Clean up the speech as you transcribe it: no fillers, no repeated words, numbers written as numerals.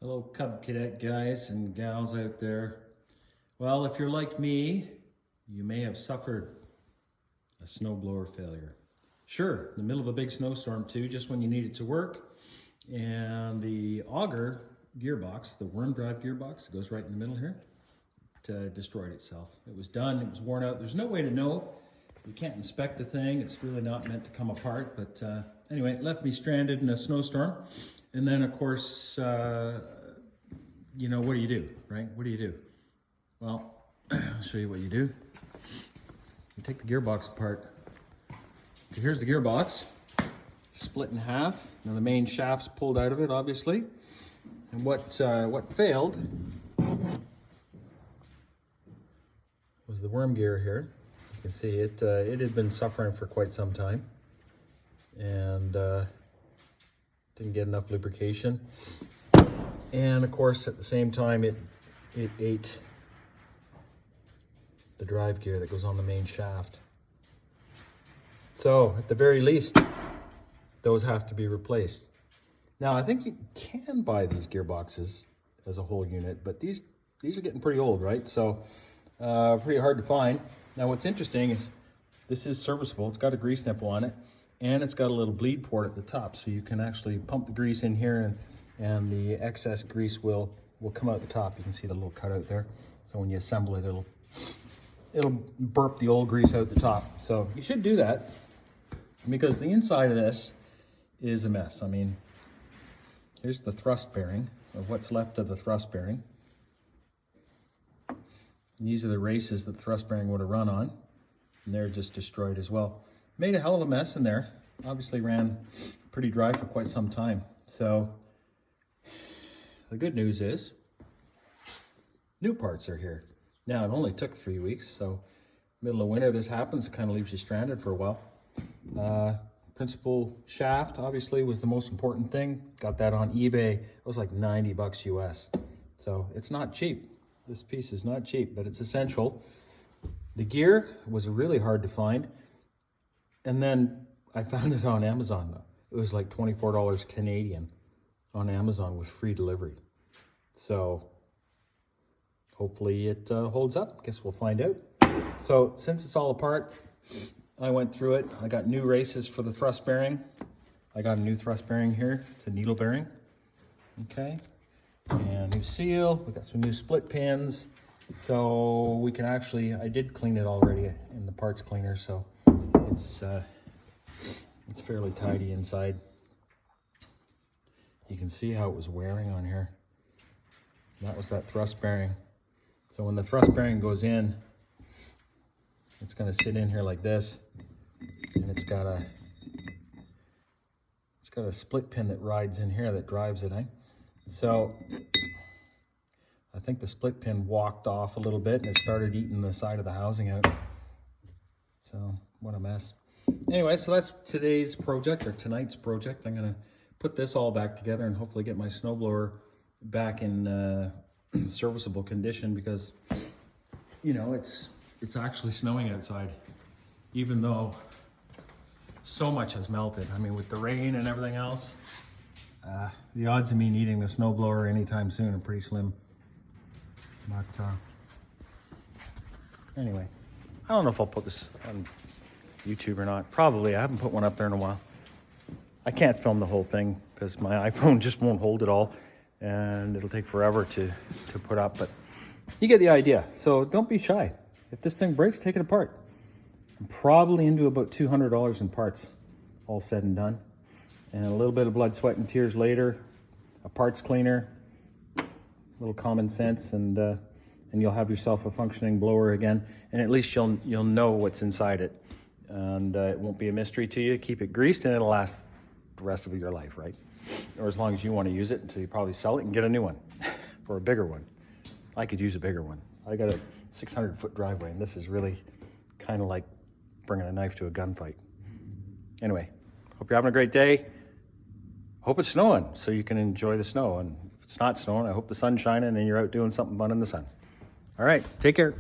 Hello, Cub Cadet guys and gals out there. Well, if you're like me, you may have suffered a snowblower failure. Sure, in the middle of a big snowstorm too, just when you need it to work. And the auger gearbox, the worm drive gearbox, that goes right in the middle here, it destroyed itself. It was done, it was worn out. There's no way to know. You can't inspect the thing. It's really not meant to come apart. But anyway, it left me stranded in a snowstorm. And then, of course, you know, what do you do, right? What do you do? Well, I'll show you what you do. You take the gearbox apart. So here's the gearbox, split in half. Now the main shaft's pulled out of it, obviously. And what failed was the worm gear here. You can see it had been suffering for quite some time, and didn't get enough lubrication. And of course, at the same time, it ate the drive gear that goes on the main shaft. So at the very least, those have to be replaced. Now, I think you can buy these gearboxes as a whole unit, but these are getting pretty old, right? So pretty hard to find. Now, what's interesting is this is serviceable. It's got a grease nipple on it, and it's got a little bleed port at the top, so you can actually pump the grease in here, and the excess grease will come out the top. You can see the little cutout there. So when you assemble it, it'll burp the old grease out the top. So you should do that, because the inside of this is a mess. I mean, here's the thrust bearing, or what's left of the thrust bearing. These are the races that the thrust bearing would have run on, and they're just destroyed as well. Made a hell of a mess in there. Obviously ran pretty dry for quite some time. So the good news is new parts are here. Now, it only took 3 weeks, so middle of winter this happens. It kind of leaves you stranded for a while. Principal shaft obviously was the most important thing. Got that on eBay. It was like 90 bucks US. So it's not cheap. This piece is not cheap, but it's essential. The gear was really hard to find. And then I found it on Amazon though. It was like $24 Canadian on Amazon with free delivery. So hopefully it holds up. Guess we'll find out. So since it's all apart, I went through it. I got new races for the thrust bearing. I got a new thrust bearing here. It's a needle bearing. Okay. And new seal. We got some new split pins. So we can actually, I did clean it already in the parts cleaner, so it's fairly tidy inside. You can see how it was wearing on here. That was that thrust bearing. So when the thrust bearing goes in, it's going to sit in here like this, and it's got a split pin that rides in here that drives it, eh? So I think the split pin walked off a little bit and it started eating the side of the housing out. So what a mess. Anyway, so that's today's project, or tonight's project. I'm going to put this all back together and hopefully get my snowblower back in serviceable condition, because you know it's actually snowing outside, even though so much has melted. I mean, with the rain and everything else, the odds of me needing the snowblower anytime soon are pretty slim. But anyway, I don't know if I'll put this on YouTube or not. Probably. I haven't put one up there in a while. I can't film the whole thing because my iPhone just won't hold it all, and it'll take forever to put up, but you get the idea. So don't be shy. If this thing breaks, take it apart. I'm probably into about $200 in parts, all said and done. And a little bit of blood, sweat, and tears later, a parts cleaner, a little common sense, and you'll have yourself a functioning blower again. And at least you'll know what's inside it, and it won't be a mystery to you. Keep it greased, and it'll last the rest of your life, right? Or as long as you want to use it, until you probably sell it and get a new one, or a bigger one. I could use a bigger one. I got a 600-foot driveway, and this is really kind of like bringing a knife to a gunfight. Anyway, hope you're having a great day. Hope it's snowing so you can enjoy the snow. And if it's not snowing, I hope the sun's shining and you're out doing something fun in the sun. All right, take care.